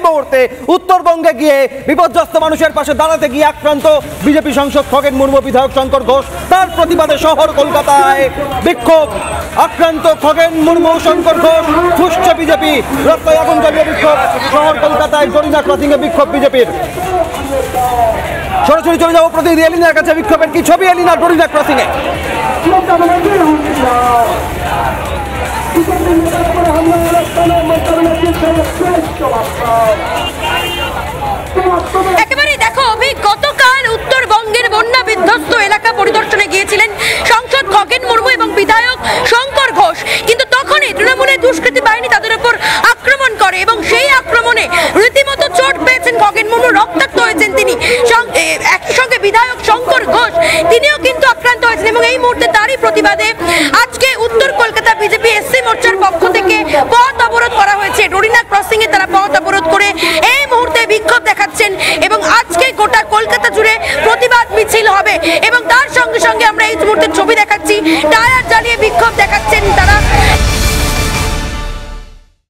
মুহূর্তে উত্তরবঙ্গে গিয়ে বিপর্যস্ত মানুষের পাশে দাঁড়াতে গিয়ে আক্রান্ত বিজেপি সাংসদ খগেন মুর্মু, বিধায়ক শঙ্কর ঘোষ। তার প্রতিবাদে শহর কলকাতায় বিক্ষোভ। আক্রান্ত খগেন মুর্মু, শঙ্কর ঘোষ, ফুসছে বিজেপি। রাস্তায় আগুন জ্বালিয়ে বিক্ষোভ। শহর কলকাতায় জরিনা ক্রসিং এ বিক্ষোভ বিজেপির। সরাসরি চলে যাবো প্রতিনিধি এলিনার কাছে। বিক্ষোভের কি ছবি এলিনা জরিনা ক্রসিং এ? একেবারে দেখো অভি, গতকাল উত্তরবঙ্গের বন্যা বিধ্বস্ত এলাকা পরিদর্শনে গিয়েছিলেন সাংসদ খগেন মুর্মু এবং বিধায়ক শঙ্কর ঘোষ, কিন্তু তখনই তৃণমূলের দুষ্কৃতী বাহিনী তাদের উপর আক্রমণ করে এবং সেই আক্রমণে রীতিমতো চোট পেয়েছেন খগেন মুর্মু, রক্তাক্ত হয়েছেন তিনি। একই সঙ্গে বিধায়ক শঙ্কর ঘোষ তিনিও কিন্তু আক্রান্ত হয়েছেন এবং এই মুহূর্তে তারই প্রতিবাদে আজকে উত্তর কলকাতা বিজেপি এসসি মোর্চার পক্ষ থেকে পথ অবরোধ করা হয়েছে। জরিনা ক্রসিং এ তারা পথ অবরোধ করে এই মুহূর্তে বিক্ষোভ দেখাচ্ছেন এবং আজকে গোটা কলকাতা জুড়ে প্রতিবাদ মিছিল হবে এবং তার সঙ্গে সঙ্গে আমরা এই মুহূর্তে ছবি দেখাচ্ছি, টায়ার জ্বালিয়ে বিক্ষোভ